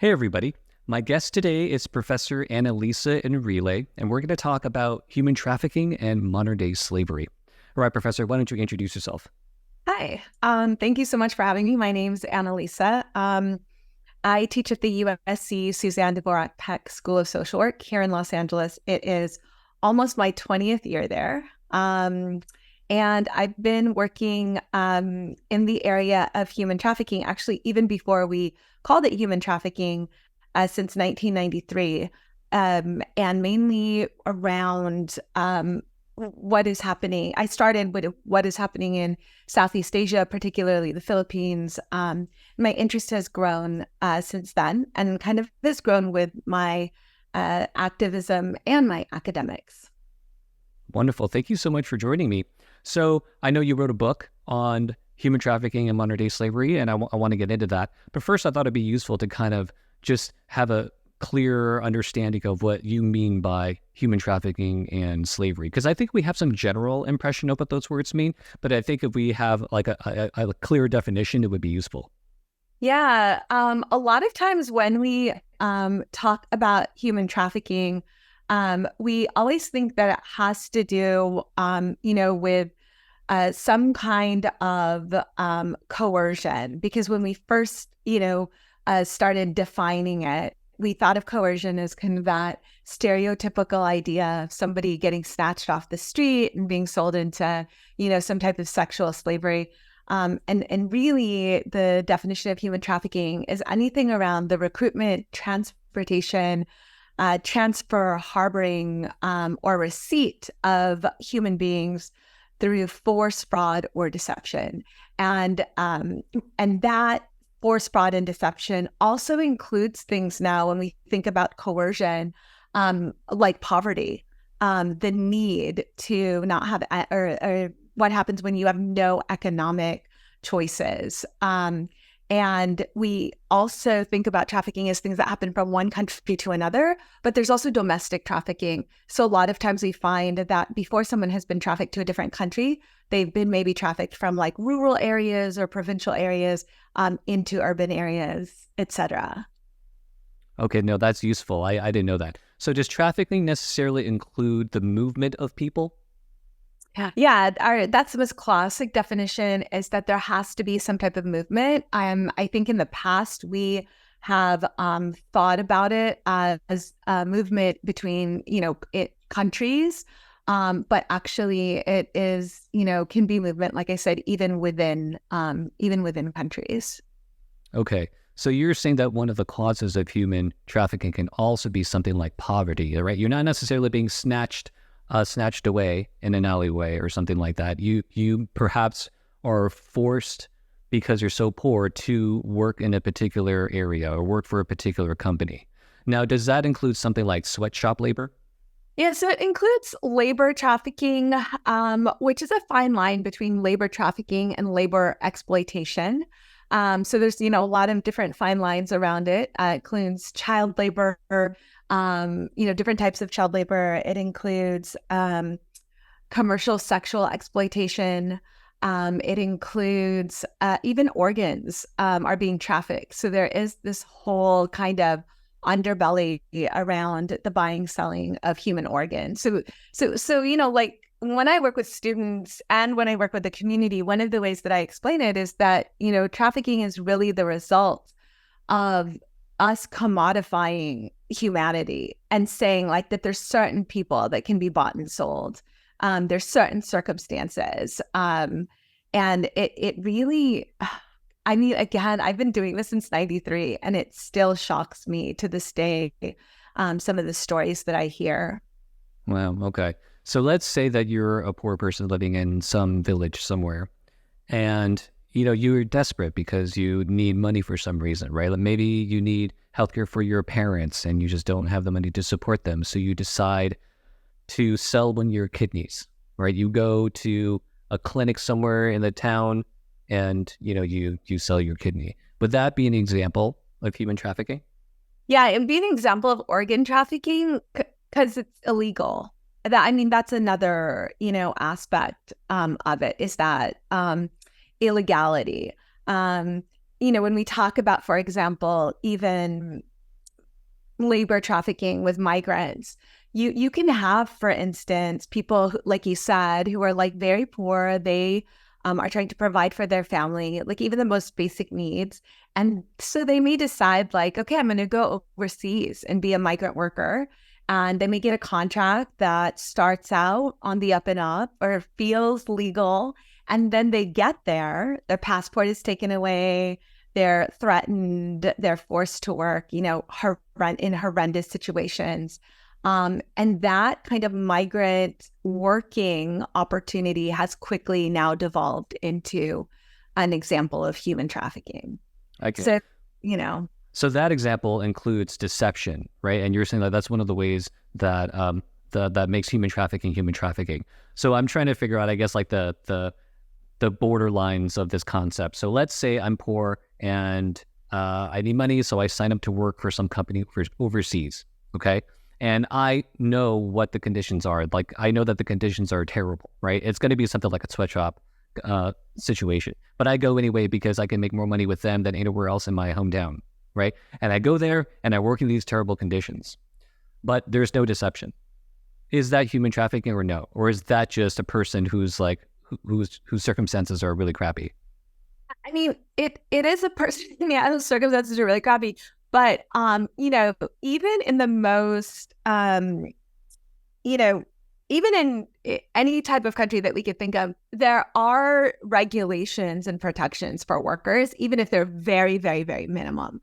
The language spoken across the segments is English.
Hey, everybody. My guest today is Professor Annalisa Enrile, and we're going to talk about human trafficking and modern day slavery. All right, Professor, why don't you introduce yourself? Hi. Thank you so much for having me. My name's Annalisa. I teach at the USC Suzanne Dvorak Peck School of Social Work here in Los Angeles. It is almost my 20th year there. And I've been working in the area of human trafficking, actually, even before we called it human trafficking, since 1993, and mainly around what is happening. I started with what is happening in Southeast Asia, particularly the Philippines. My interest has grown since then and kind of has grown with my activism and my academics. Wonderful. Thank you so much for joining me. So, I know you wrote a book on human trafficking and modern day slavery, and I want to get into that. But first, I thought it'd be useful to kind of just have a clear understanding of what you mean by human trafficking and slavery, because I think we have some general impression of what those words mean, but I think if we have like a clear definition, it would be useful. Yeah, a lot of times when we talk about human trafficking, we always think that it has to do, with some kind of coercion. Because when we first, started defining it, we thought of coercion as kind of that stereotypical idea of somebody getting snatched off the street and being sold into, some type of sexual slavery. And really, the definition of human trafficking is anything around the recruitment, transportation, transfer, harboring, or receipt of human beings through force, fraud, or deception. And that force, fraud, and deception also includes things now when we think about coercion, like poverty, the need to not have, or what happens when you have no economic choices. And we also think about trafficking as things that happen from one country to another, but there's also domestic trafficking. So a lot of times we find that before someone has been trafficked to a different country, they've been maybe trafficked from like rural areas or provincial areas into urban areas, etc. Okay, no, that's useful. I didn't know that. So does trafficking necessarily include the movement of people? Yeah, that's the most classic definition is that there has to be some type of movement. I think in the past we have thought about it as a movement between, countries, but actually it is, can be movement, like I said, even within countries. Okay. So you're saying that one of the causes of human trafficking can also be something like poverty, right? You're not necessarily being snatched away in an alleyway or something like that. You perhaps are forced because you're so poor to work in a particular area or work for a particular company. Now, does that include something like sweatshop labor? Yeah, so it includes labor trafficking, which is a fine line between labor trafficking and labor exploitation. So there's, a lot of different fine lines around it. It includes child labor, different types of child labor. It includes commercial sexual exploitation. It includes even organs are being trafficked. So there is this whole kind of underbelly around the buying, selling of human organs. So like when I work with students and when I work with the community, one of the ways that I explain it is that, trafficking is really the result of us commodifying humanity and saying like that there's certain people that can be bought and sold. There's certain circumstances. And it really, I mean, again, I've been doing this since 93 and it still shocks me to this day, some of the stories that I hear. Wow. Okay. So let's say that you're a poor person living in some village somewhere, and you're desperate because you need money for some reason, right? Like maybe you need healthcare for your parents and you just don't have the money to support them. So you decide to sell one of your kidneys, right? You go to a clinic somewhere in the town and you sell your kidney. Would that be an example of human trafficking? Yeah, it'd be an example of organ trafficking because it's illegal. That's another, aspect of it is that illegality. when we talk about, for example, even labor trafficking with migrants, you can have, for instance, people who, like you said, who are like very poor. They are trying to provide for their family, like even the most basic needs. And so they may decide like, okay, I'm going to go overseas and be a migrant worker. And they may get a contract that starts out on the up and up or feels legal. And then they get there, their passport is taken away, they're threatened, they're forced to work, in horrendous situations. And that kind of migrant working opportunity has quickly now devolved into an example of human trafficking. Okay. So, you know, So that example includes deception, right? And you're saying that that's one of the ways that that makes human trafficking human trafficking. So I'm trying to figure out, I guess, like the borderlines of this concept. So let's say I'm poor and I need money, so I sign up to work for some company for overseas, okay? And I know what the conditions are. Like, I know that the conditions are terrible, right? It's going to be something like a sweatshop situation. But I go anyway because I can make more money with them than anywhere else in my hometown, right? And I go there and I work in these terrible conditions. But there's no deception. Is that human trafficking or no? Or is that just a person who's like, whose circumstances are really crappy? I mean, it is a person, yeah, the circumstances are really crappy. But even in the most you know, even in any type of country that we could think of, there are regulations and protections for workers, even if they're very, very, very minimum.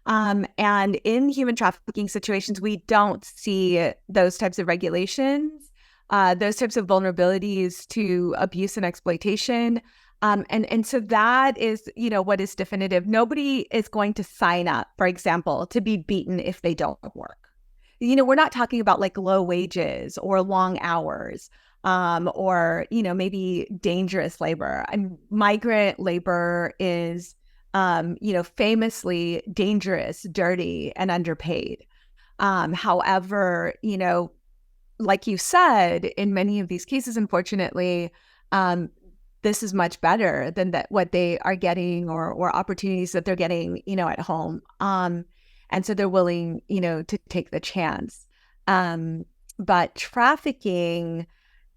And in human trafficking situations, we don't see those types of regulations, those types of vulnerabilities to abuse and exploitation. And so that is, what is definitive. Nobody is going to sign up, for example, to be beaten if they don't work. We're not talking about like low wages or long hours, or, maybe dangerous labor. And migrant labor is, famously dangerous, dirty, and underpaid. However, like you said, in many of these cases, unfortunately, this is much better than what they are getting or opportunities that they're getting, at home. And so they're willing, to take the chance. But trafficking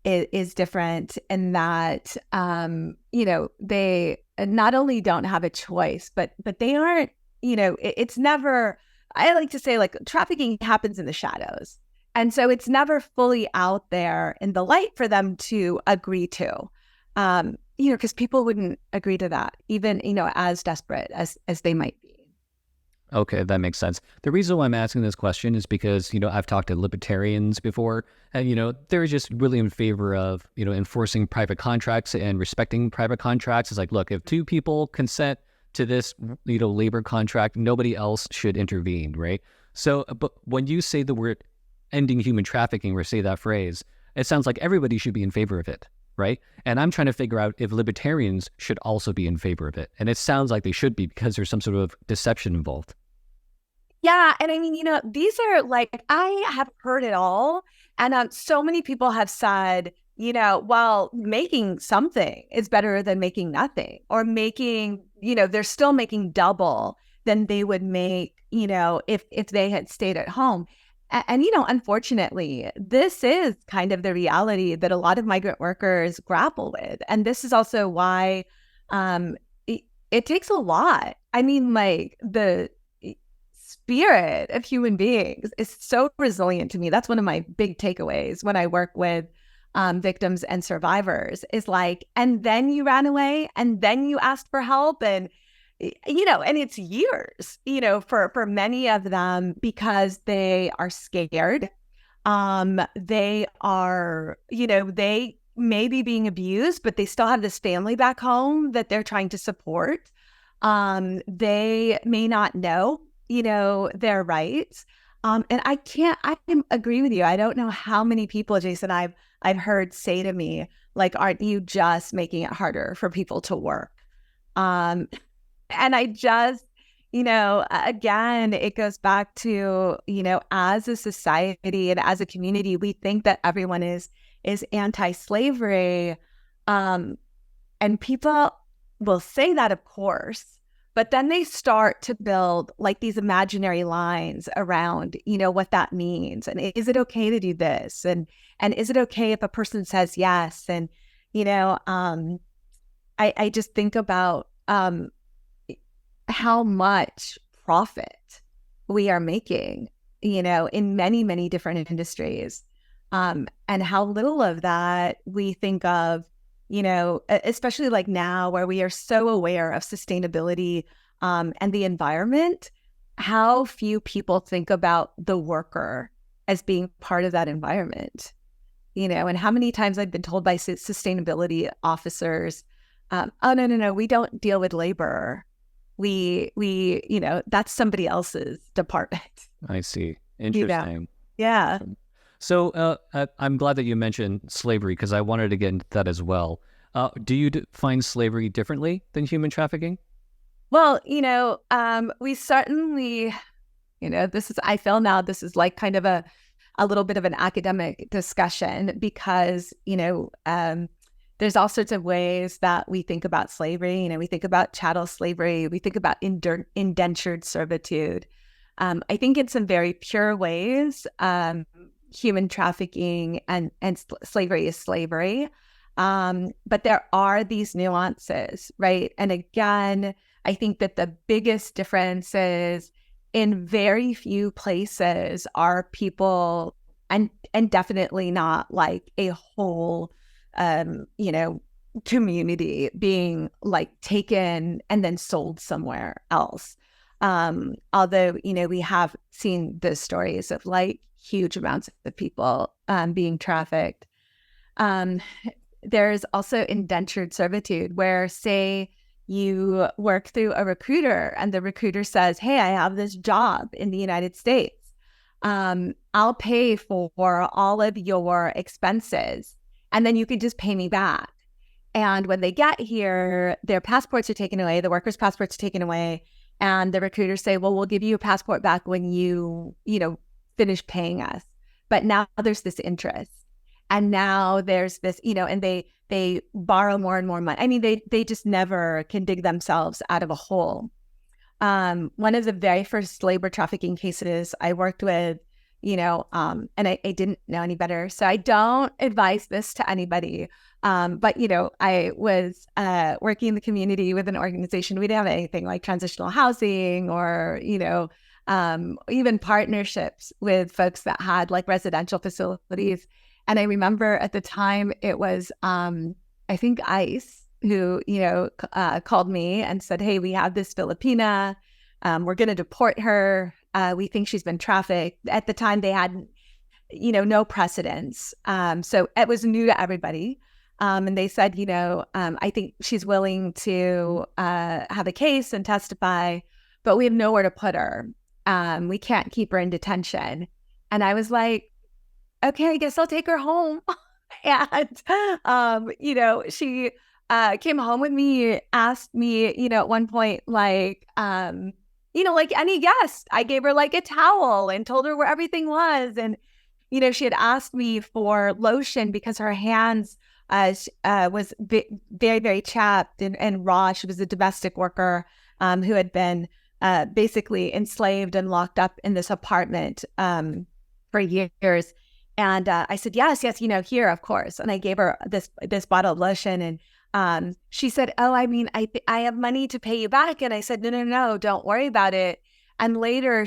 is different in that, they not only don't have a choice, but they aren't, it's never, I like to say, like, trafficking happens in the shadows. And so it's never fully out there in the light for them to agree to, because people wouldn't agree to that, even, as desperate as they might be. Okay, that makes sense. The reason why I'm asking this question is because, I've talked to libertarians before, and, they're just really in favor of, enforcing private contracts and respecting private contracts. It's like, look, if two people consent to this, labor contract, nobody else should intervene, right? So, but when you say the word ending human trafficking or say that phrase, it sounds like everybody should be in favor of it, right? And I'm trying to figure out if libertarians should also be in favor of it. And it sounds like they should be because there's some sort of deception involved. Yeah. And I mean, these are like, I have heard it all. And so many people have said, well, making something is better than making nothing, or making, they're still making double than they would make, if they had stayed at home. And, unfortunately, this is kind of the reality that a lot of migrant workers grapple with. And this is also why it takes a lot. I mean, like, the spirit of human beings is so resilient to me. That's one of my big takeaways when I work with victims and survivors, is like, and then you ran away and then you asked for help. And and it's years, for many of them, because they are scared. They are, they may be being abused, but they still have this family back home that they're trying to support. They may not know, their rights. And I can agree with you. I don't know how many people, Jason, I've heard say to me, like, aren't you just making it harder for people to work? And I just, again, it goes back to, as a society and as a community, we think that everyone is anti-slavery. And people will say that, of course, But then they start to build like these imaginary lines around, what that means. And is it okay to do this? And is it okay if a person says yes? And, I just think about how much profit we are making, in many, many different industries. And how little of that we think of, especially like now where we are so aware of sustainability and the environment, how few people think about the worker as being part of that environment, and how many times I've been told by sustainability officers, oh, no, we don't deal with labor. We, that's somebody else's department. I see. Interesting. Yeah. So I'm glad that you mentioned slavery because I wanted to get into that as well. Do you find slavery differently than human trafficking? Well, we certainly, I feel now this is like kind of a little bit of an academic discussion because, there's all sorts of ways that we think about slavery. We think about chattel slavery. We think about indentured servitude. I think in some very pure ways, human trafficking and slavery is slavery. But there are these nuances, right? And again, I think that the biggest difference is in very few places are people, and definitely not like a whole community being like taken and then sold somewhere else. Although, we have seen the stories of like huge amounts of people being trafficked. There's also indentured servitude where, say, you work through a recruiter and the recruiter says, hey, I have this job in the United States. I'll pay for all of your expenses and then you can just pay me back. And when they get here, their passports are taken away, the workers' passports are taken away, and the recruiters say, well, we'll give you a passport back when you, finish paying us. But now there's this interest. And now there's this, and they borrow more and more money. I mean, they just never can dig themselves out of a hole. One of the very first labor trafficking cases I worked with, and I didn't know any better. So I don't advise this to anybody. But, I was working in the community with an organization. We didn't have anything like transitional housing or, even partnerships with folks that had like residential facilities. And I remember at the time it was, I think ICE who, called me and said, hey, we have this Filipina. We're going to deport her. We think she's been trafficked. At the time they had, no precedence. So it was new to everybody. And they said, I think she's willing to have a case and testify, but we have nowhere to put her. We can't keep her in detention. And I was like, okay, I guess I'll take her home. And, she came home with me, asked me, at one point, like, like any guest, I gave her like a towel and told her where everything was. And, she had asked me for lotion because her hands was very, very chapped and raw. She was a domestic worker who had been basically enslaved and locked up in this apartment for years. And I said, yes, here, of course. And I gave her this bottle of lotion. And she said, oh, I mean, I have money to pay you back. And I said, no, don't worry about it. And later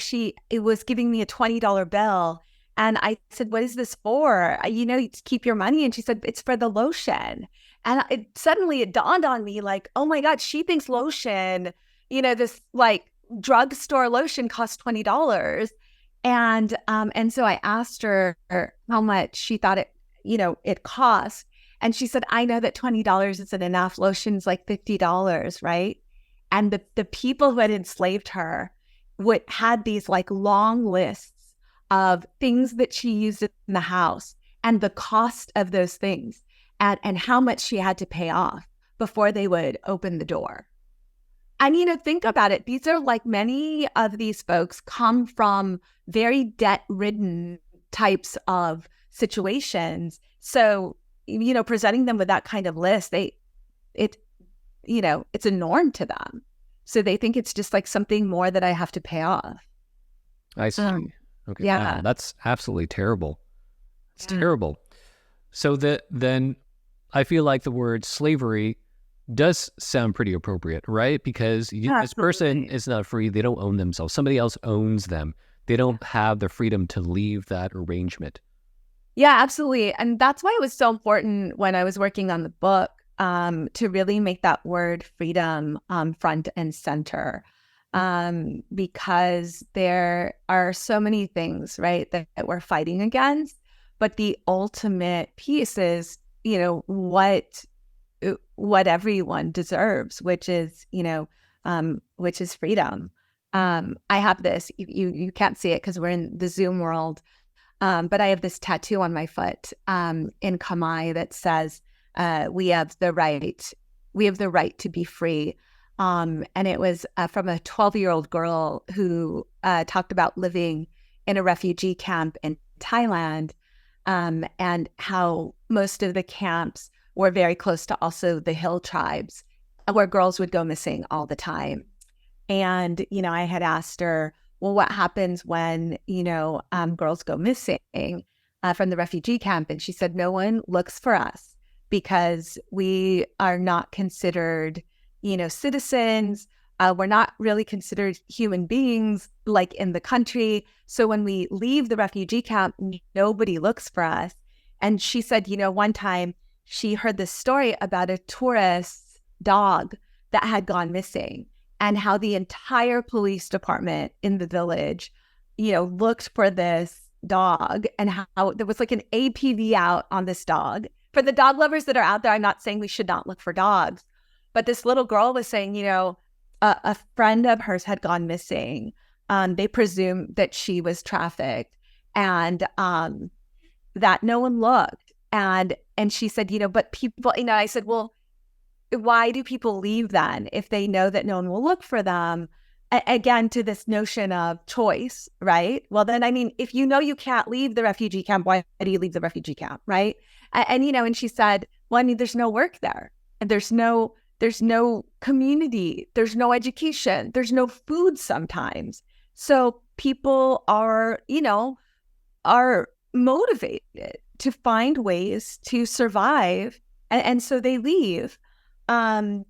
it was giving me a $20 bill. And I said, what is this for? You keep your money. And she said, it's for the lotion. And suddenly it dawned on me like, oh my God, she thinks lotion, this like drugstore lotion costs $20. And so I asked her how much she thought it cost. And she said, I know that $20 isn't enough. Lotion's like $50, right? And the people who had enslaved her had these like long lists of things that she used in the house and the cost of those things and how much she had to pay off before they would open the door. And, think about it. These are like many of these folks come from very debt-ridden types of situations. So, presenting them with that kind of list, it's a norm to them. So they think it's just like something more that I have to pay off. I see. Okay. Wow, Yeah. that's absolutely terrible. It's Yeah. terrible. So then I feel like the word slavery does sound pretty appropriate, right? Because this person Absolutely. is not free. They don't own themselves. Somebody else owns them. They don't have the freedom to leave that arrangement. Yeah, absolutely. And that's why it was so important when I was working on the book, to really make that word freedom front and center. Because there are so many things, right, that we're fighting against. But the ultimate piece is, what everyone deserves, which is freedom. I have this, you can't see it because we're in the Zoom world. But I have this tattoo on my foot in Khmer that says, "We have the right, we have the right to be free." And it was from a 12-year-old girl who talked about living in a refugee camp in Thailand, and how most of the camps were very close to also the hill tribes, where girls would go missing all the time. And, I had asked her, well, what happens when, girls go missing from the refugee camp? And she said, no one looks for us because we are not considered, citizens. We're not really considered human beings like in the country. So when we leave the refugee camp, nobody looks for us. And she said, one time she heard this story about a tourist dog that had gone missing, and how the entire police department in the village, looked for this dog, and how there was like an APV out on this dog. For the dog lovers that are out there, I'm not saying we should not look for dogs, but this little girl was saying, a friend of hers had gone missing. They presumed that she was trafficked, and that no one looked. And she said, but people, I said, well, why do people leave then if they know that no one will look for them? Again, to this notion of choice, right? Well, then, if you know you can't leave the refugee camp, why do you leave the refugee camp, right? And she said, well, there's no work there, and there's no community, there's no education, there's no food sometimes. So people are motivated to find ways to survive, and so they leave. Um,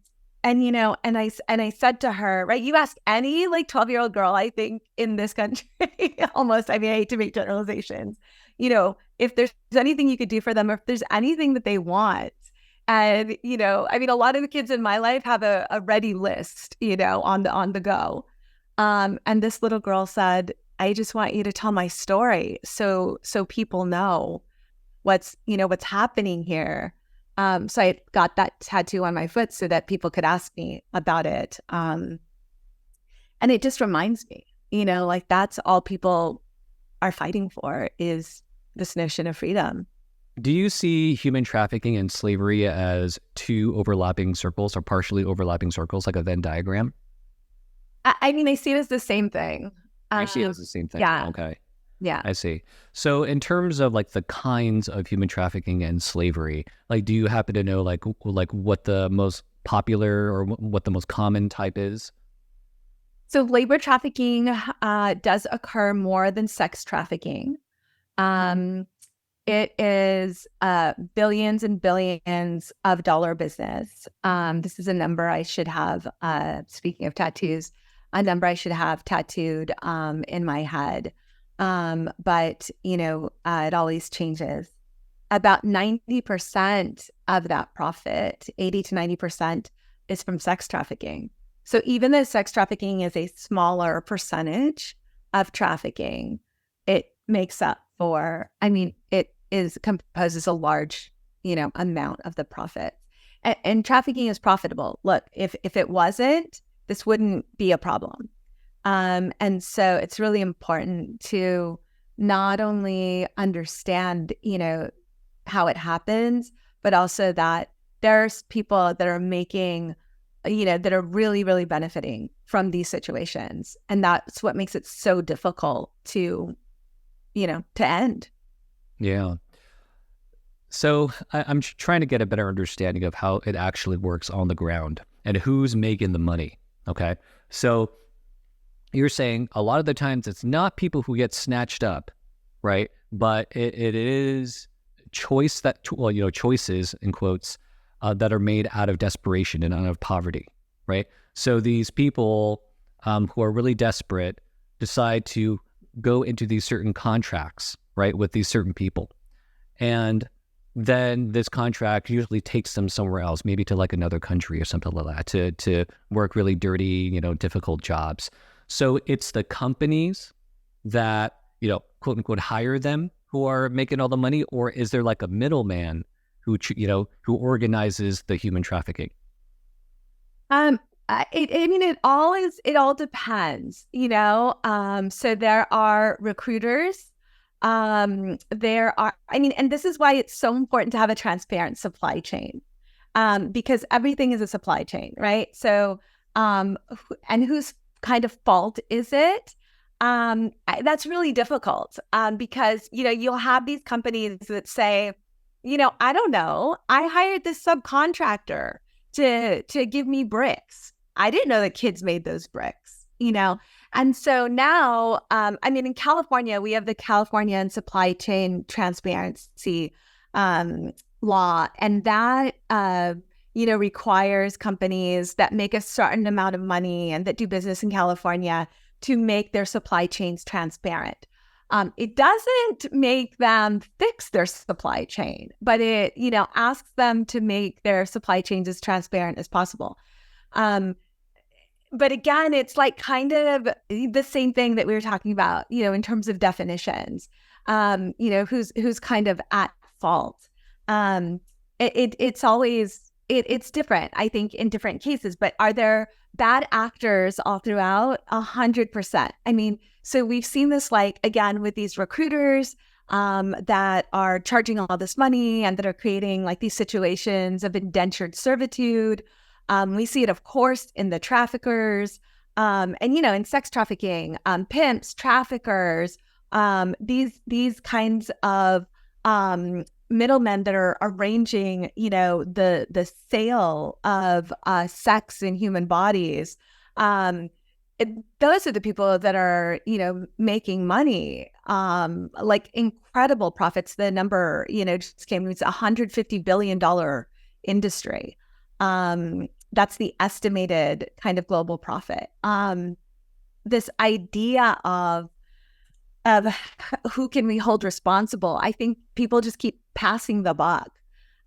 and I said to her, right, you ask any like 12-year-old girl, I think, in this country, almost, I hate to make generalizations, if there's anything you could do for them, or if there's anything that they want. And, a lot of the kids in my life have a ready list, on the go. And this little girl said, I just want you to tell my story so people know what's happening here. So I got that tattoo on my foot so that people could ask me about it. And it just reminds me, like that's all people are fighting for, is this notion of freedom. Do you see human trafficking and slavery as two overlapping circles, or partially overlapping circles, like a Venn diagram? I see it as the same thing. I see it as the same thing. Yeah. Okay. Yeah. I see. So in terms of like the kinds of human trafficking and slavery, like, do you happen to know like what the most popular or what the most common type is? So labor trafficking does occur more than sex trafficking. Um, it is billions and billions of dollar business. This is a number I should have, speaking of tattoos, a number I should have tattooed in my head. But, it always changes. About 90% of that profit, 80 to 90%, is from sex trafficking. So even though sex trafficking is a smaller percentage of trafficking, it makes up for, it composes a large, amount of the profit. And trafficking is profitable. Look, if it wasn't, this wouldn't be a problem. And so it's really important to not only understand, how it happens, but also that there's people that are making, that are really, really benefiting from these situations. And that's what makes it so difficult to end. Yeah. So I'm trying to get a better understanding of how it actually works on the ground and who's making the money. Okay. So you're saying a lot of the times it's not people who get snatched up, right? But it is choices in quotes that are made out of desperation and out of poverty, right? So these people who are really desperate decide to go into these certain contracts, right, with these certain people. And then this contract usually takes them somewhere else, maybe to like another country or something like that, to work really dirty, difficult jobs. So it's the companies that, quote unquote, hire them who are making all the money, or is there like a middleman who organizes the human trafficking? It all depends, so there are recruiters. And this is why it's so important to have a transparent supply chain, because everything is a supply chain, right? So, and whose kind of fault is it? That's really difficult, because, you'll have these companies that say, I don't know, I hired this subcontractor to give me bricks. I didn't know that kids made those bricks. And so now, in California, we have the California and Supply Chain Transparency law, and that, requires companies that make a certain amount of money and that do business in California to make their supply chains transparent. It doesn't make them fix their supply chain, but it, asks them to make their supply chains as transparent as possible. But again, it's like kind of the same thing that we were talking about, in terms of definitions, who's kind of at fault. It's different, I think, in different cases, but are there bad actors all throughout? 100%. So we've seen this, like, again, with these recruiters that are charging all this money and that are creating like these situations of indentured servitude. We see it, of course, in the traffickers, and, in sex trafficking, pimps, traffickers, these kinds of middlemen that are arranging, the sale of sex in human bodies. Those are the people that are, making money, like incredible profits. The number, just came, it's $150 billion industry. That's the estimated kind of global profit. This idea of who can we hold responsible? I think people just keep passing the buck,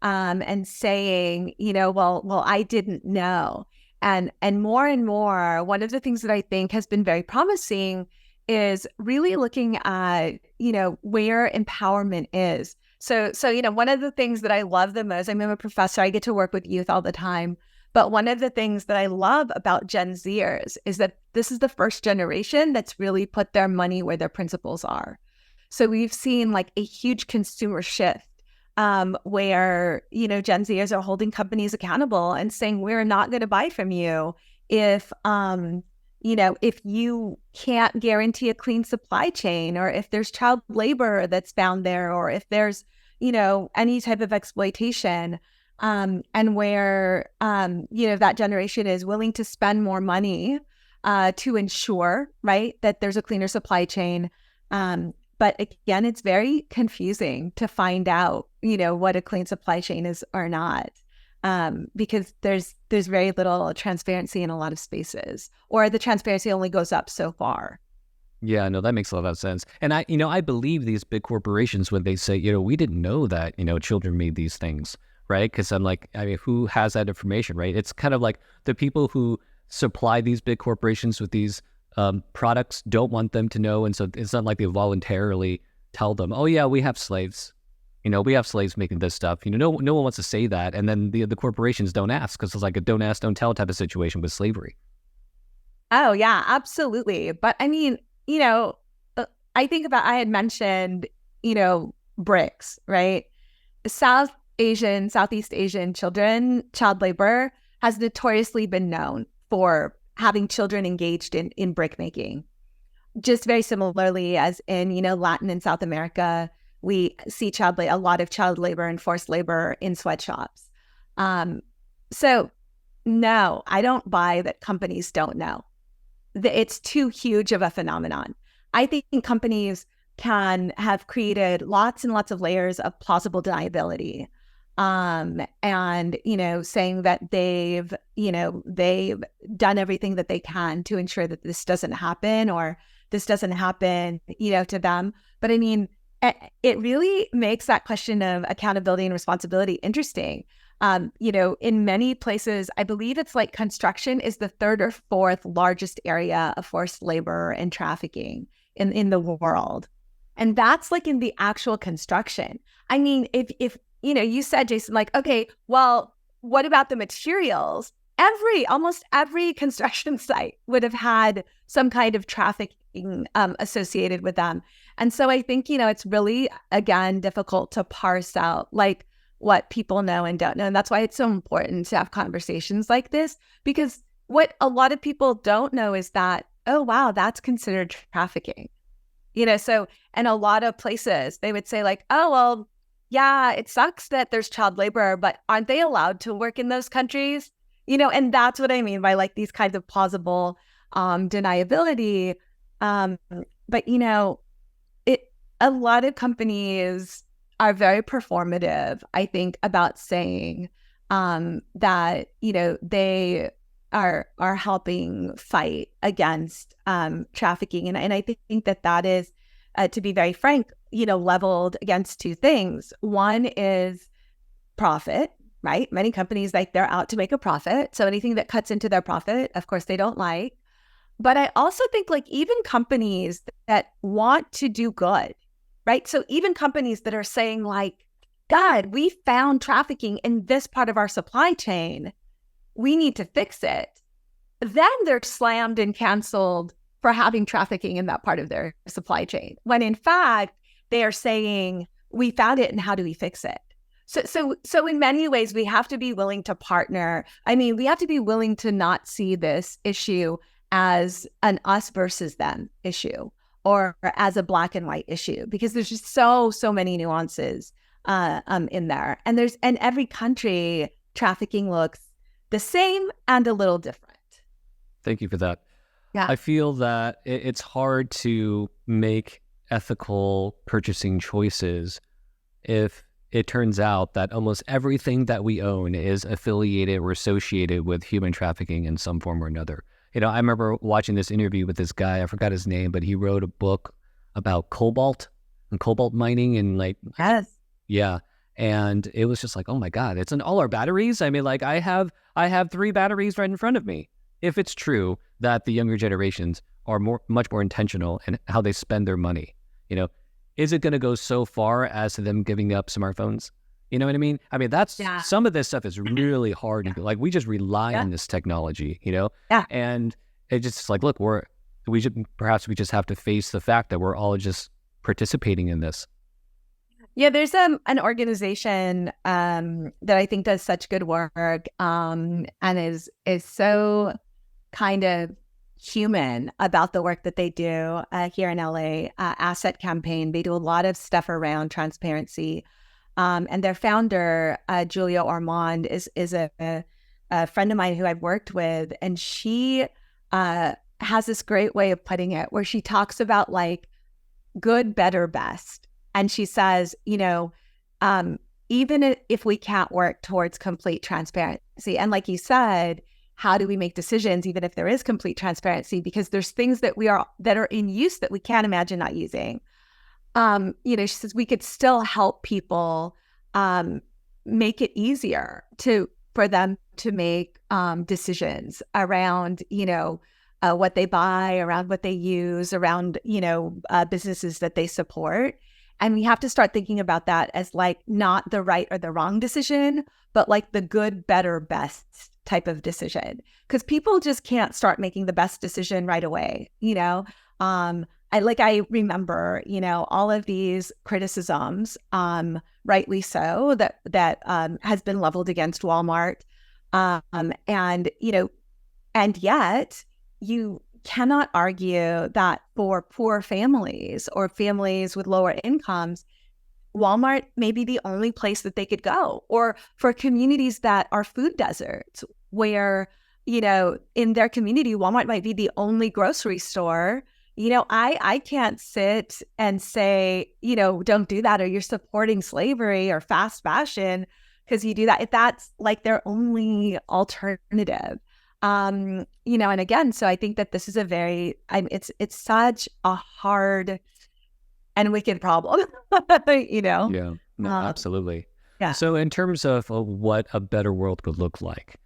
and saying, well, I didn't know. And more, one of the things that I think has been very promising is really looking at, where empowerment is. So, one of the things that I love the most, I'm a professor, I get to work with youth all the time. But one of the things that I love about Gen Zers is that this is the first generation that's really put their money where their principles are. So we've seen like a huge consumer shift, where, Gen Zers are holding companies accountable and saying, we're not going to buy from you if you can't guarantee a clean supply chain, or if there's child labor that's found there, or if there's, any type of exploitation, and where, that generation is willing to spend more money to ensure, right, that there's a cleaner supply chain. But again, it's very confusing to find out, what a clean supply chain is or not, because there's very little transparency in a lot of spaces, or the transparency only goes up so far. Yeah, no, that makes a lot of sense. And I believe these big corporations when they say, we didn't know that, children made these things, right? Because I'm like, who has that information, right? It's kind of like the people who supply these big corporations with these products don't want them to know. And so it's not like they voluntarily tell them, oh yeah, we have slaves. We have slaves making this stuff. No one wants to say that. And then the corporations don't ask, because it's like a don't ask, don't tell type of situation with slavery. Oh yeah, absolutely. But I think about, I had mentioned, BRICS, right? Southeast Asian child labor has notoriously been known for having children engaged in brick making. Just very similarly as in, Latin and South America, we see a lot of child labor and forced labor in sweatshops. So No, I don't buy that companies don't know. It's too huge of a phenomenon. I think companies can have created lots and lots of layers of plausible deniability. And, saying that they've done everything that they can to ensure that this doesn't happen, or this doesn't happen, to them. But I mean, it really makes that question of accountability and responsibility interesting. In many places, I believe it's like construction is the third or fourth largest area of forced labor and trafficking in the world. And that's like in the actual construction. I mean, if you said, Jason, like, okay, well, what about the materials? Almost every construction site would have had some kind of trafficking associated with them. And so I think, it's really, again, difficult to parse out like what people know and don't know. And that's why it's so important to have conversations like this, because what a lot of people don't know is that, oh, wow, that's considered trafficking. So in a lot of places, they would say like, oh, well, yeah, it sucks that there's child labor, but aren't they allowed to work in those countries? And that's what I mean by like these kinds of plausible deniability. But, a lot of companies are very performative, I think, about saying that, they are helping fight against trafficking. And I think that is, to be very frank, leveled against two things. One is profit, right? Many companies, like, they're out to make a profit. So anything that cuts into their profit, of course, they don't like. But I also think like even companies that want to do good, right? So even companies that are saying like, God, we found trafficking in this part of our supply chain, we need to fix it. Then they're slammed and canceled for having trafficking in that part of their supply chain, when in fact, they are saying, we found it and how do we fix it? So in many ways, we have to be willing to partner. I mean, we have to be willing to not see this issue as an us versus them issue, or as a black and white issue, because there's just so many nuances in there. And every country, trafficking looks the same and a little different. Thank you for that. Yeah. I feel that it's hard to make ethical purchasing choices if it turns out that almost everything that we own is affiliated or associated with human trafficking in some form or another. I remember watching this interview with this guy, I forgot his name, but he wrote a book about cobalt and cobalt mining and like, Yes. yeah. And it was just like, oh my God, it's in all our batteries. I mean, like I have 3 batteries right in front of me. If it's true that the younger generations are much more intentional in how they spend their money, is it going to go so far as to them giving up smartphones? You know what I mean? I mean, some of this stuff is really hard. Yeah. Like we just rely on this technology, Yeah. and it's just like, look, we just have to face the fact that we're all just participating in this. Yeah, there's an organization that I think does such good work and is so kind of human about the work that they do here in LA, Asset Campaign. They do a lot of stuff around transparency. And their founder, Julia Ormond, is a friend of mine who I've worked with. And she has this great way of putting it where she talks about like good, better, best. And she says, even if we can't work towards complete transparency, and like you said, how do we make decisions even if there is complete transparency? Because there's things that are in use that we can't imagine not using. She says we could still help people make it easier for them to make decisions around, what they buy, around what they use, around, businesses that they support. And we have to start thinking about that as like not the right or the wrong decision, but like the good, better, best type of decision. Because people just can't start making the best decision right away. I remember, all of these criticisms, rightly so, that has been leveled against Walmart. And yet you cannot argue that for poor families or families with lower incomes, Walmart may be the only place that they could go, or for communities that are food deserts, where, in their community, Walmart might be the only grocery store. I can't sit and say, don't do that, or you're supporting slavery or fast fashion because you do that, if that's like their only alternative. And again, so I think that this is it's such a hard and wicked problem, you know? Yeah, no, Uh, absolutely. yeah. So in terms of what a better world would look like,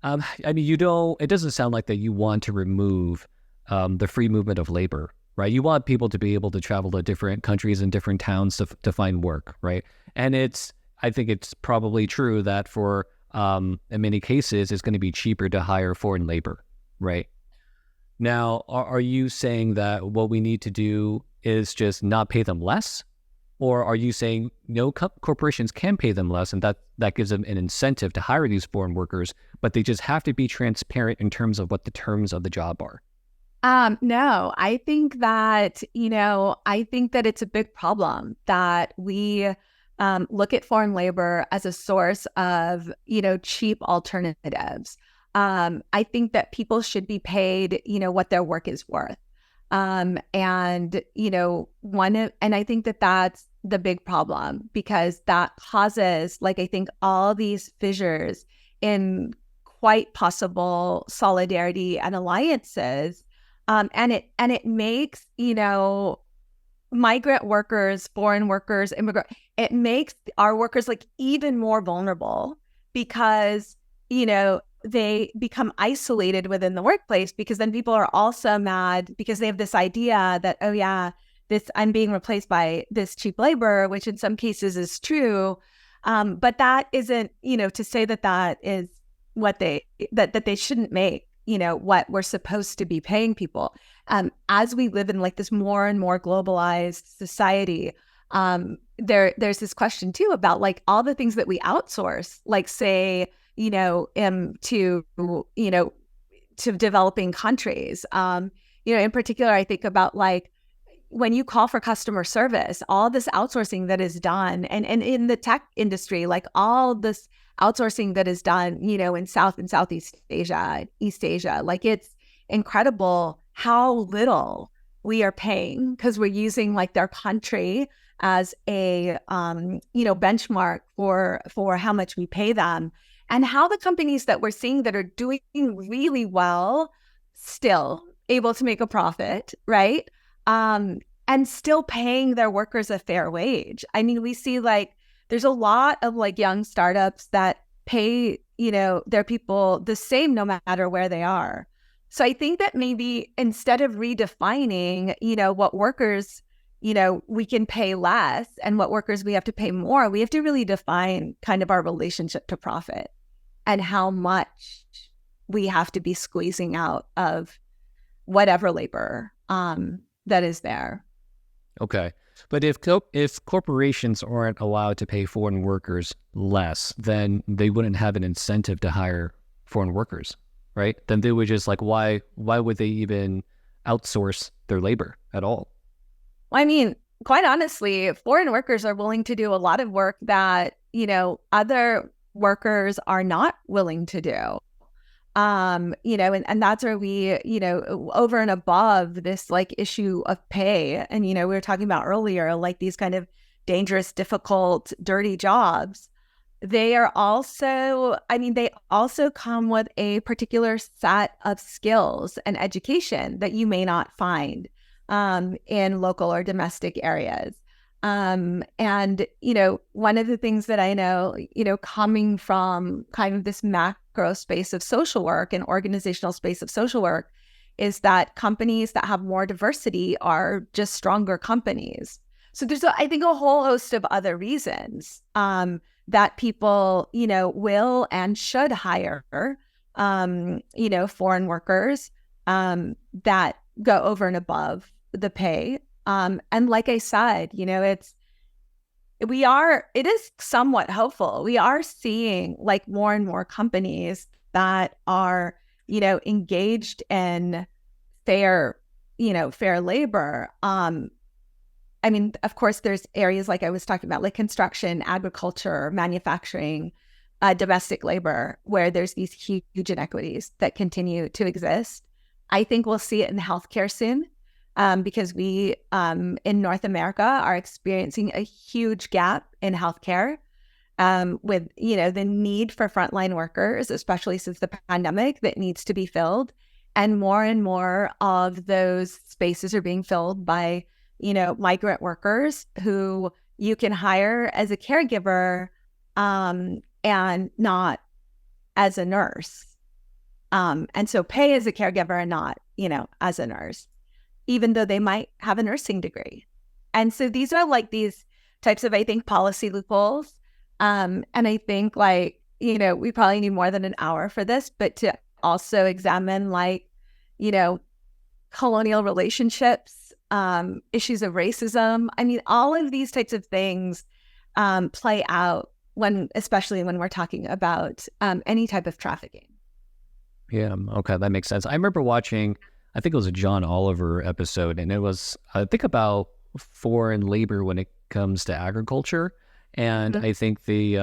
I mean, you don't, it doesn't sound like that you want to remove the free movement of labor, right? You want people to be able to travel to different countries and different towns to find work, right? And I think it's probably true that for, in many cases, it's going to be cheaper to hire foreign labor, right? Now, are you saying that what we need to do is just not pay them less? Or are you saying no, corporations can pay them less, and that gives them an incentive to hire these foreign workers, but they just have to be transparent in terms of what the terms of the job are? No, I think that it's a big problem that we look at foreign labor as a source of, cheap alternatives. I think that people should be paid, what their work is worth. And, and I think that that's the big problem, because that causes, like, I think all these fissures in quite possible solidarity and alliances. And it makes, migrant workers, foreign workers, immigrant, it makes our workers like even more vulnerable, because, they become isolated within the workplace, because then people are also mad because they have this idea that, oh yeah, I'm being replaced by this cheap labor, which in some cases is true. But that isn't, to say that is what that they shouldn't make, what we're supposed to be paying people. As we live in like this more and more globalized society, there's this question too about like all the things that we outsource, like say, to developing countries. In particular, I think about like when you call for customer service, all this outsourcing that is done, and in the tech industry, like all this outsourcing that is done, in South and Southeast Asia, East Asia, like it's incredible how little we are paying, because we're using like their country as a benchmark for how much we pay them, and how the companies that we're seeing that are doing really well still able to make a profit, right? And still paying their workers a fair wage. I mean, we see like there's a lot of like young startups that pay, their people the same no matter where they are. So I think that maybe instead of redefining, what workers, we can pay less and what workers we have to pay more, we have to really define kind of our relationship to profit and how much we have to be squeezing out of whatever labor that is there. Okay. But if corporations aren't allowed to pay foreign workers less, then they wouldn't have an incentive to hire foreign workers, right? Then they would just like, why would they even outsource their labor at all? Well, I mean, quite honestly, foreign workers are willing to do a lot of work that, other workers are not willing to do. And that's where we, over and above this like issue of pay. And, we were talking about earlier, like these kind of dangerous, difficult, dirty jobs. They also come with a particular set of skills and education that you may not find in local or domestic areas. And, one of the things that I know, coming from kind of this macro space of social work and organizational space of social work, is that companies that have more diversity are just stronger companies. So there's, I think, a whole host of other reasons that people, will and should hire, foreign workers that go over and above the pay. And like I said, it is somewhat hopeful. We are seeing like more and more companies that are, engaged in fair labor. I mean, of course, there's areas like I was talking about, like construction, agriculture, manufacturing, domestic labor, where there's these huge inequities that continue to exist. I think we'll see it in healthcare soon, because we in North America are experiencing a huge gap in healthcare, with the need for frontline workers, especially since the pandemic, that needs to be filled. And more of those spaces are being filled by migrant workers who you can hire as a caregiver, and not as a nurse. And so pay as a caregiver and not, as a nurse, even though they might have a nursing degree. And so these are like these types of, I think, policy loopholes. And I think we probably need more than an hour for this, but to also examine colonial relationships, issues of racism. I mean, all of these types of things play out especially when we're talking about any type of trafficking. Yeah. Okay. That makes sense. I remember watching, I think it was a John Oliver episode, and it was, I think, about foreign labor when it comes to agriculture. And I think these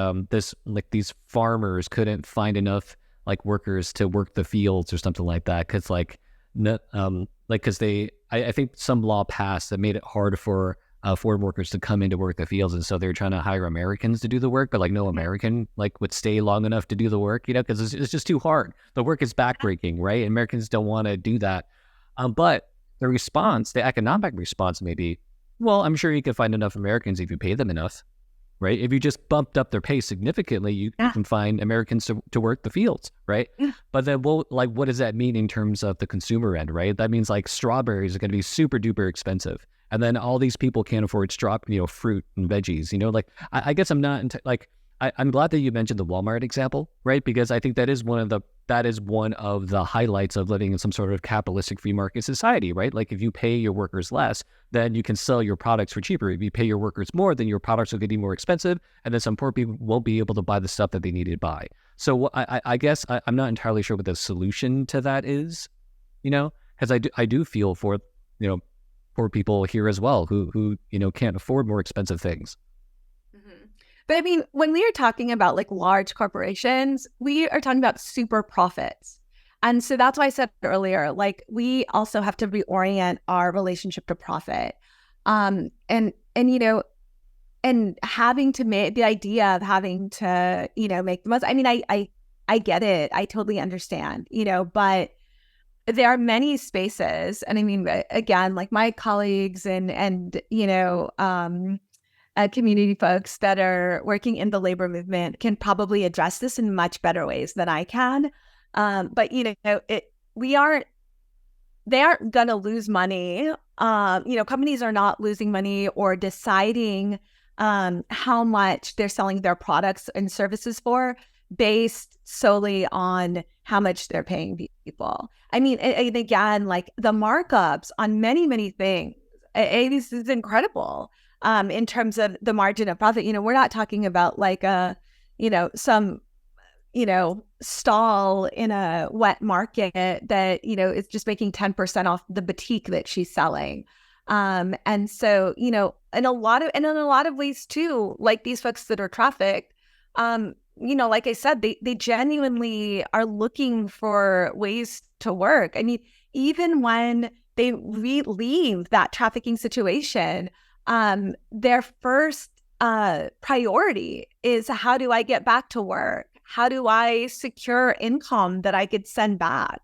farmers couldn't find enough workers to work the fields or something like that. Cause I think some law passed that made it hard for foreign workers to come in to work the fields, and so they're trying to hire Americans to do the work, but no American would stay long enough to do the work, because it's just too hard. The work is backbreaking, right? Americans don't want to do that. But the economic response may be, well, I'm sure you could find enough Americans if you pay them enough, right? If you just bumped up their pay significantly, you can find Americans to work the fields, right? Yeah. But then what does that mean in terms of the consumer end, right? That means strawberries are going to be super duper expensive. And then all these people can't afford fruit and veggies, I guess I'm not I'm glad that you mentioned the Walmart example, right? Because I think that is one of the highlights of living in some sort of capitalistic free market society, right? If you pay your workers less, then you can sell your products for cheaper. If you pay your workers more, then your products will get more expensive, and then some poor people won't be able to buy the stuff that they need to buy. So I guess I'm not entirely sure what the solution to that is, because I do feel for poor people here as well who can't afford more expensive things. Mm-hmm. But I mean, when we are talking about large corporations, we are talking about super profits. And so that's why I said earlier, we also have to reorient our relationship to profit. And having to make the idea of having to, make the most. I mean, I get it. I totally understand, but there are many spaces. And I mean, again, my colleagues and community folks that are working in the labor movement can probably address this in much better ways than I can. But they aren't going to lose money. Companies are not losing money or deciding how much they're selling their products and services for based solely on how much they're paying people. I mean, and again, the markups on many things, this is incredible. In terms of the margin of profit, we're not talking about some stall in a wet market that is just making 10% off the boutique that she's selling. And so in a lot of ways too, these folks that are trafficked, like I said, they genuinely are looking for ways to work. I mean, even when they leave that trafficking situation, their first priority is, how do I get back to work? How do I secure income that I could send back?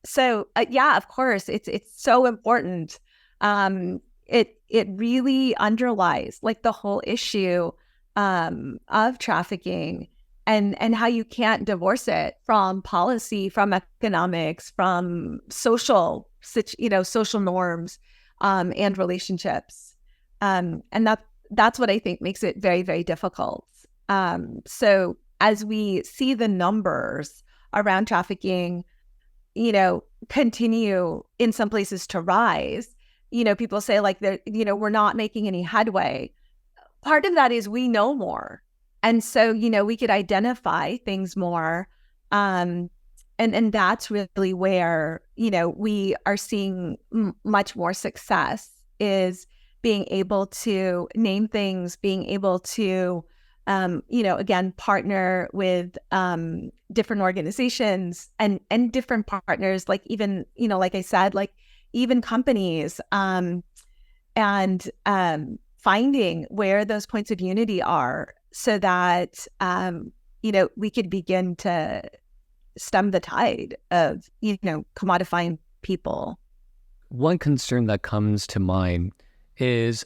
So yeah, of course, it's so important. It really underlies the whole issue of trafficking and how you can't divorce it from policy, from economics, from social norms, and relationships. And that's what I think makes it very, very difficult. So as we see the numbers around trafficking, continue in some places to rise, people say we're not making any headway. Part of that is we know more. And so, we could identify things more. And that's really where, we are seeing much more success, is being able to name things, being able to again, partner with different organizations and different partners, like even, like I said, like even companies, and finding where those points of unity are so that, we could begin to stem the tide of, commodifying people. One concern that comes to mind is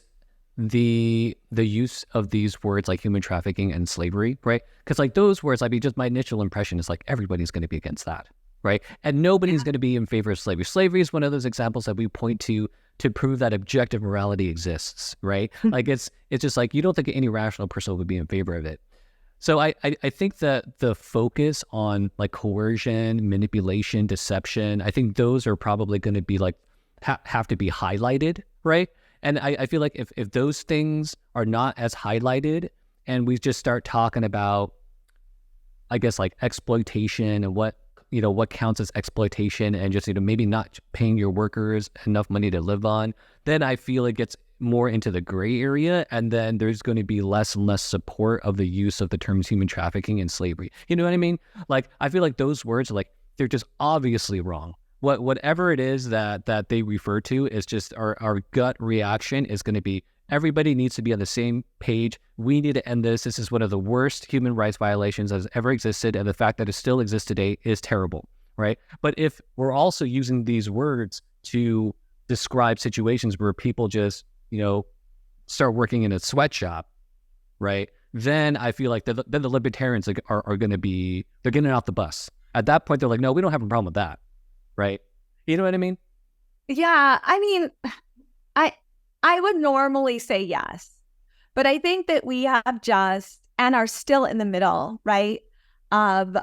the use of these words like human trafficking and slavery, right? Because like those words, I mean, just my initial impression is like everybody's going to be against that, right? And nobody's going to be in favor of slavery. Slavery is one of those examples that we point to prove that objective morality exists, right? Like it's just like you don't think any rational person would be in favor of it. So I think that the focus on like coercion, manipulation, deception, I think those are probably going to be like have to be highlighted, right? And I feel like if those things are not as highlighted and we just start talking about, I guess, like exploitation and what counts as exploitation and just, maybe not paying your workers enough money to live on, then I feel it gets more into the gray area. And then there's going to be less and less support of the use of the terms human trafficking and slavery. You know what I mean? Like, I feel like those words are like, they're just obviously wrong. Whatever it is that they refer to is just our gut reaction is going to be everybody needs to be on the same page. We need to end this. This is one of the worst human rights violations that has ever existed, and the fact that it still exists today is terrible, right? But if we're also using these words to describe situations where people just start working in a sweatshop, right? Then I feel like then the libertarians are going to be, they're getting off the bus. At that point, they're like, no, we don't have a problem with that. Right. You know what I mean? Yeah. I mean, I would normally say yes, but I think that we have just and are still in the middle, right, of,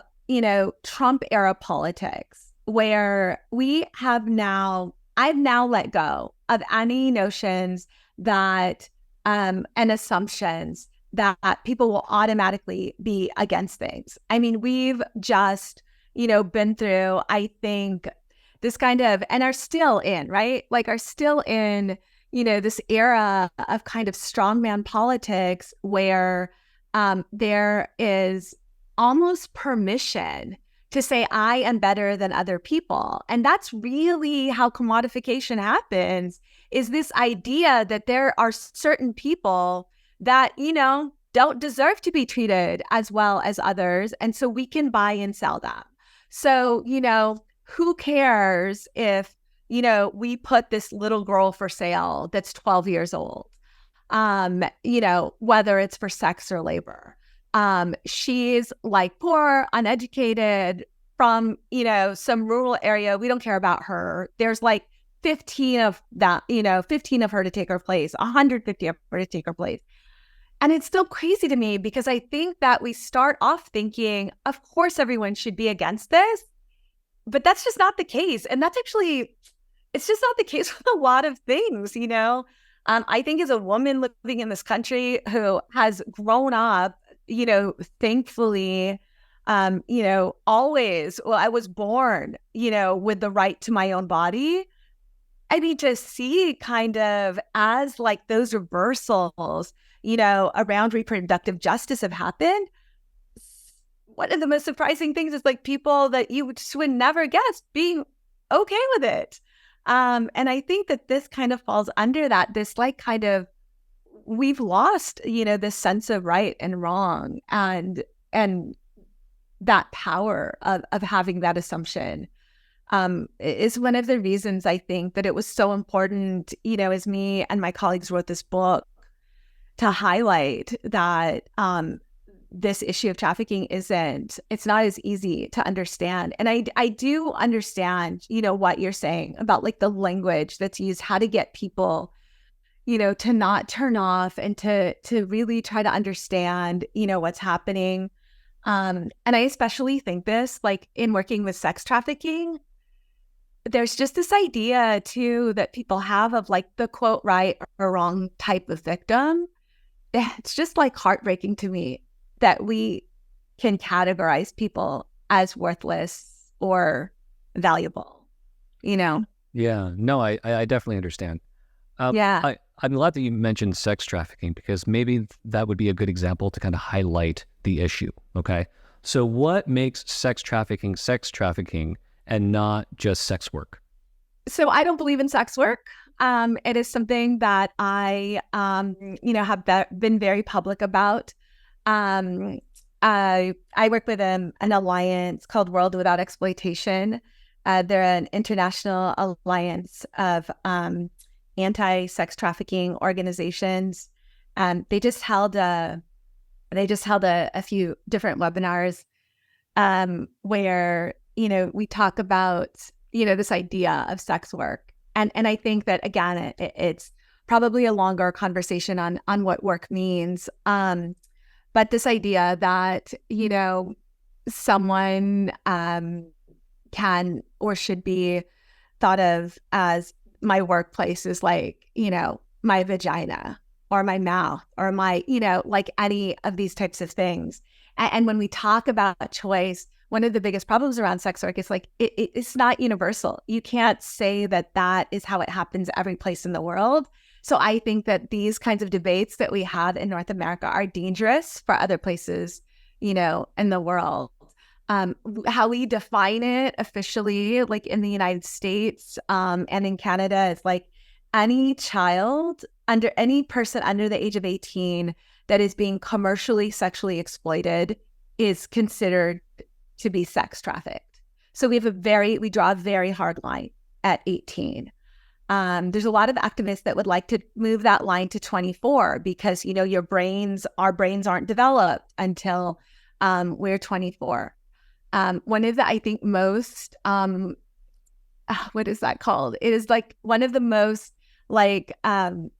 Trump era politics where I've now let go of any notions that and assumptions that people will automatically be against things. I mean, we've just, been through, I think, this kind of, and are still in, right? Like are still in, this era of kind of strongman politics where there is almost permission to say, I am better than other people. And that's really how commodification happens, is this idea that there are certain people that, don't deserve to be treated as well as others. And so we can buy and sell them. So, who cares if, we put this little girl for sale that's 12 years old, whether it's for sex or labor. She's like poor, uneducated from, some rural area. We don't care about her. There's like 15 of that, 15 of her to take her place, 150 of her to take her place. And it's still crazy to me because I think that we start off thinking, of course, everyone should be against this, but that's just not the case. And that's actually, it's just not the case with a lot of things, I think as a woman living in this country who has grown up, thankfully, always, well, I was born, with the right to my own body. I mean, to see kind of as like those reversals, around reproductive justice have happened. One of the most surprising things is like people that you just would never guess being okay with it. And I think that this kind of falls under that, this like kind of, we've lost, this sense of right and wrong and that power of having that assumption. Is one of the reasons I think that it was so important, as me and my colleagues wrote this book to highlight that this issue of trafficking it's not as easy to understand. And I do understand, what you're saying about like the language that's used, how to get people, to not turn off and to really try to understand, what's happening. And I especially think this, like in working with sex trafficking, there's just this idea too that people have of like the quote right or wrong type of victim. It's just like heartbreaking to me that we can categorize people as worthless or valuable, Yeah, no, I definitely understand. Yeah. I'm glad that you mentioned sex trafficking because maybe that would be a good example to kind of highlight the issue. Okay. So what makes sex trafficking and not just sex work? So I don't believe in sex work. It is something that I, have been very public about. Um, I work with an alliance called World Without Exploitation. They're an international alliance of anti-sex trafficking organizations. They just held a few different webinars where we talk about this idea of sex work, and I think that again it's probably a longer conversation on what work means, but this idea that someone can or should be thought of as my workplace is like my vagina or my mouth or my like any of these types of things. And when we talk about choice, one of the biggest problems around sex work is like it's not universal. You can't say that that is how it happens every place in the world. So I think that these kinds of debates that we have in North America are dangerous for other places, in the world. How we define it officially, like in the United States and in Canada, is like any person under the age of 18 that is being commercially sexually exploited is considered to be sex trafficked. So we draw a very hard line at 18. There's a lot of activists that would like to move that line to 24 because, our brains aren't developed until we're 24. One of the, I think, most, what is that called? It is like one of the most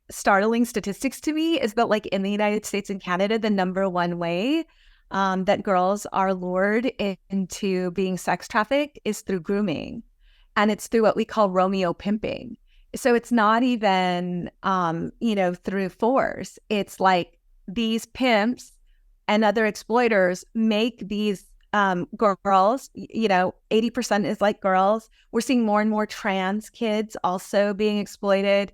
startling statistics to me is that like in the United States and Canada, the number one way that girls are lured into being sex trafficked is through grooming. And it's through what we call Romeo pimping. So it's not even, through force. It's like these pimps and other exploiters make these girls, 80% is like girls. We're seeing more and more trans kids also being exploited.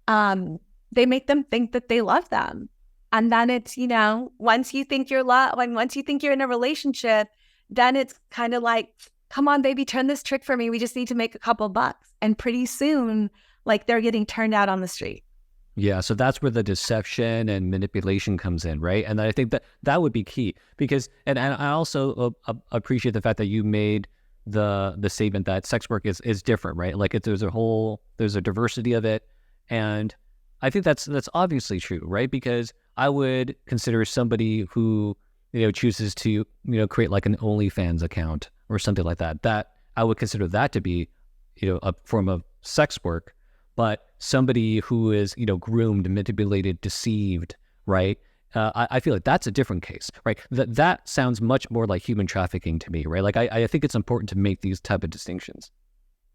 They make them think that they love them. And then it's, once you think once you think you're in a relationship, then it's kind of like, come on, baby, turn this trick for me. We just need to make a couple bucks. And pretty soon, like they're getting turned out on the street. Yeah, so that's where the deception and manipulation comes in, right? And I think that would be key because, and I also appreciate the fact that you made the statement that sex work is different, right? Like there's a diversity of it, and I think that's obviously true, right? Because I would consider somebody who chooses to create like an OnlyFans account or something like that. That I would consider that to be a form of sex work. But somebody who is, groomed, manipulated, deceived, right? I feel like that's a different case, right? That sounds much more like human trafficking to me, right? Like I think it's important to make these type of distinctions.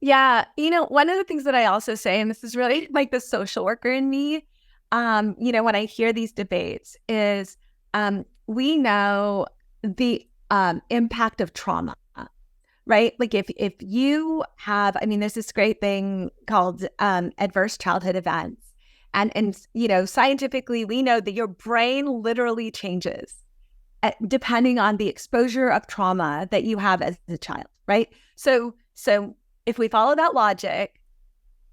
Yeah. One of the things that I also say, and this is really like the social worker in me, when I hear these debates is we know the impact of trauma. Right? Like if you have, there's this great thing called adverse childhood events. And scientifically, we know that your brain literally changes depending on the exposure of trauma that you have as a child, right? So if we follow that logic,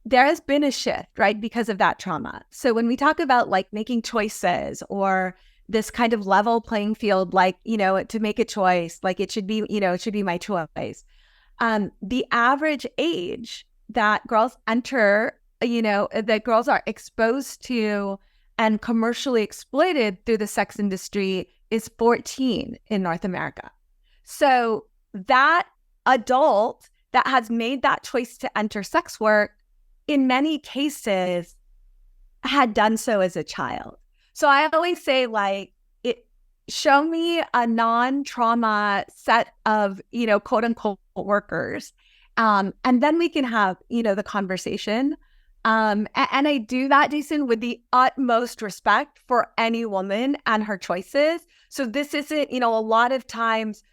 there has been a shift, right? Because of that trauma. So when we talk about like making choices or this kind of level playing field, like, to make a choice, like it should be my choice. The average age that girls enter, that girls are exposed to and commercially exploited through the sex industry is 14 in North America. So that adult that has made that choice to enter sex work, in many cases, had done so as a child. So I always say, like, show me a non-trauma set of, quote unquote workers. And then we can have, the conversation. And I do that, Jason, with the utmost respect for any woman and her choices. So this isn't, a lot of times,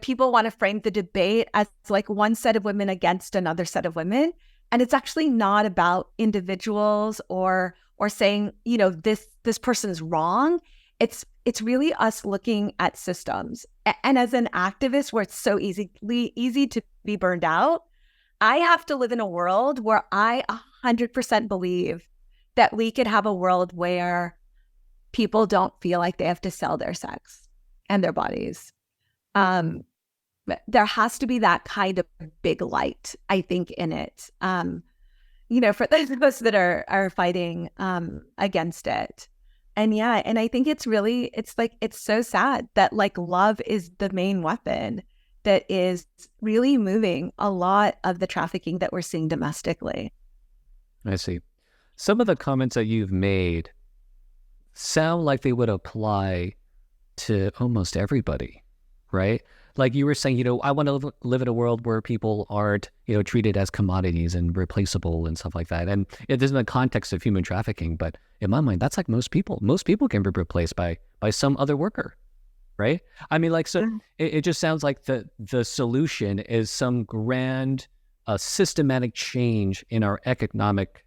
people want to frame the debate as like one set of women against another set of women. And it's actually not about individuals or or saying, this person's wrong. It's really us looking at systems. And as an activist, where it's so easy to be burned out, I have to live in a world where I 100% believe that we could have a world where people don't feel like they have to sell their sex and their bodies. There has to be that kind of big light, I think, in it. For those of us that are fighting against it. And I think it's so sad that like love is the main weapon that is really moving a lot of the trafficking that we're seeing domestically. I see. Some of the comments that you've made sound like they would apply to almost everybody, right? Like you were saying, I want to live in a world where people aren't, treated as commodities and replaceable and stuff like that. And it is in the context of human trafficking, but in my mind, that's like most people. Most people can be replaced by some other worker, right? I mean, like, so it just sounds like the solution is some grand systematic change in our economic,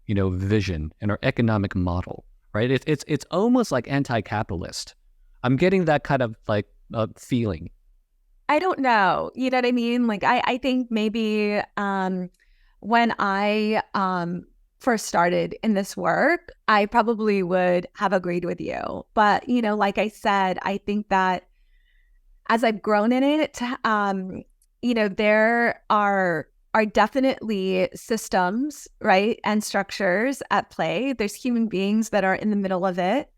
vision and our economic model, right? It's almost like anti-capitalist. I'm getting that kind of like feeling. I don't know. You know what I mean? Like, I think maybe when I first started in this work, I probably would have agreed with you. But, like I said, I think that as I've grown in it, there are definitely systems, right, and structures at play. There's human beings that are in the middle of it.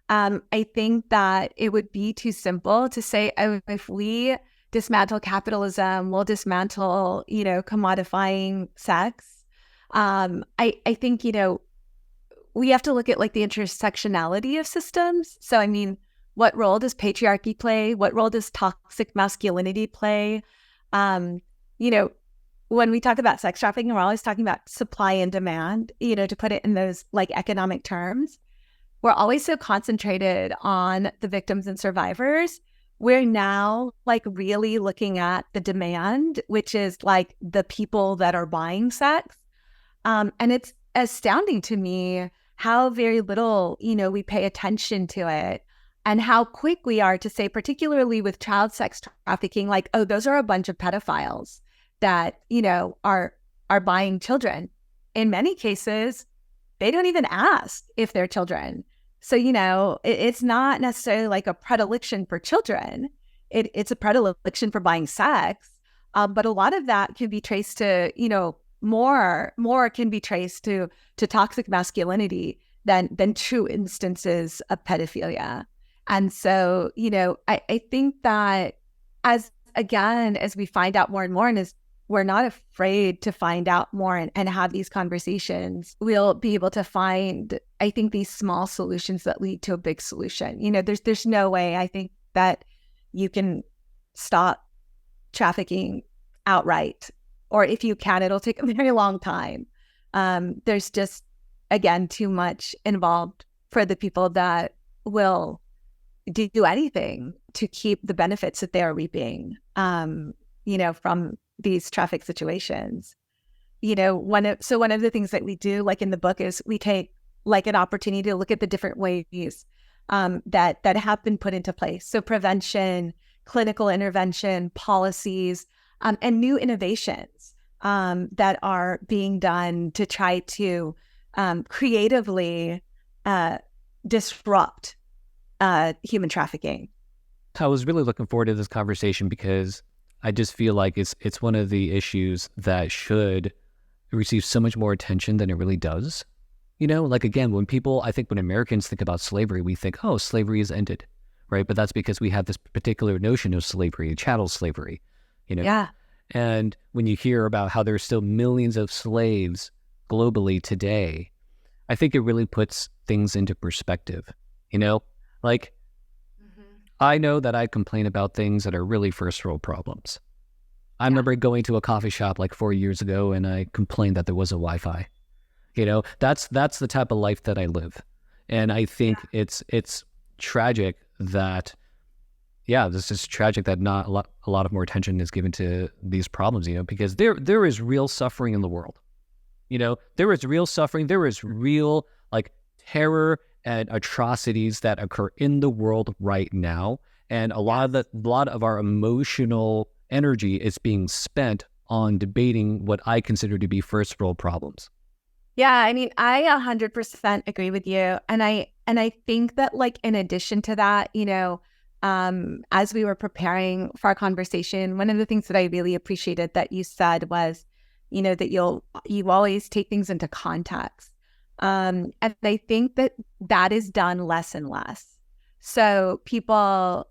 I think that it would be too simple to say, oh, if we dismantle capitalism, we'll dismantle, commodifying sex. I think, we have to look at like the intersectionality of systems. So, I mean, what role does patriarchy play? What role does toxic masculinity play? When we talk about sex trafficking, we're always talking about supply and demand, to put it in those like economic terms. We're always so concentrated on the victims and survivors. We're now like really looking at the demand, which is like the people that are buying sex. And it's astounding to me how very little, we pay attention to it and how quick we are to say, particularly with child sex trafficking, like, oh, those are a bunch of pedophiles that, are buying children. In many cases, they don't even ask if they're children. So, it's not necessarily like a predilection for children. It's a predilection for buying sex. But a lot of that can be traced to, more can be traced to toxic masculinity than true instances of pedophilia. And so, I think that as we find out more and more, and as we're not afraid to find out more and have these conversations, we'll be able to find, I think, these small solutions that lead to a big solution. There's no way, I think, that you can stop trafficking outright. Or if you can, it'll take a very long time. There's just, again, too much involved for the people that will do anything to keep the benefits that they are reaping, from these traffic situations. One of the things that we do, like in the book, is we take like an opportunity to look at the different ways that have been put into place. So prevention, clinical intervention, policies, and new innovations that are being done to try to creatively disrupt human trafficking. I was really looking forward to this conversation because I just feel like it's one of the issues that should receive so much more attention than it really does. Like, again, when Americans think about slavery, we think, oh, slavery is ended, right? But that's because we have this particular notion of slavery, chattel slavery, Yeah. And when you hear about how there's still millions of slaves globally today, I think it really puts things into perspective, like, I know that I complain about things that are really first world problems. I remember going to a coffee shop like 4 years ago and I complained that there wasn't Wi-Fi. That's the type of life that I live. And I think it's tragic that, this is tragic that not a lot of more attention is given to these problems, because there is real suffering in the world. There is real suffering. There is real like terror and atrocities that occur in the world right now. And a lot of our emotional energy is being spent on debating what I consider to be first world problems. Yeah, I mean, I 100% agree with you. And I think that like in addition to that, as we were preparing for our conversation, one of the things that I really appreciated that you said was, that you always take things into context. And I think that that is done less and less. So people,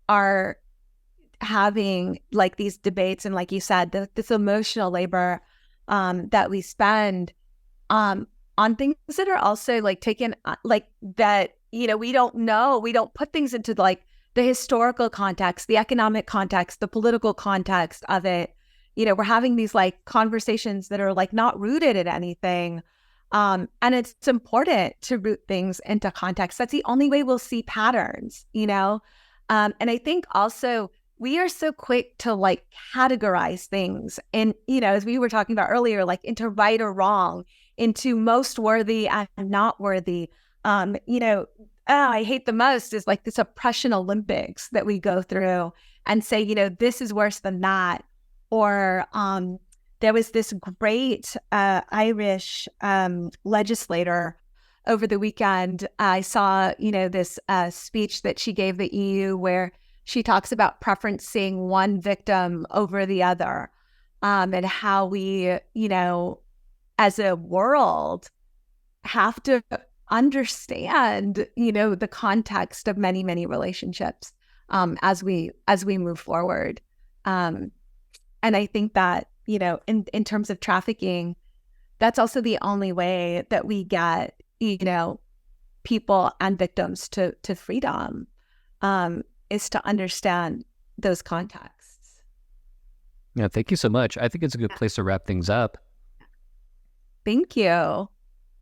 are having like these debates, and like you said, this emotional labor that we spend on things that are also like taken like that, we don't know, we don't put things into like the historical context, the economic context, the political context of it. We're having these like conversations that are like not rooted in anything. And it's important to root things into context. That's the only way we'll see patterns, and I think also we are so quick to like categorize things, and, as we were talking about earlier, like into right or wrong, into most worthy and not worthy. I hate the most is like this oppression Olympics that we go through and say, this is worse than that. Or there was this great Irish legislator over the weekend. I saw, this speech that she gave the EU where she talks about preferencing one victim over the other, and how we, as a world, have to understand, the context of many, many relationships as we move forward. And I think that, in terms of trafficking, that's also the only way that we get, people and victims to freedom, is to understand those contexts. Yeah, thank you so much. I think it's a good place to wrap things up. Thank you.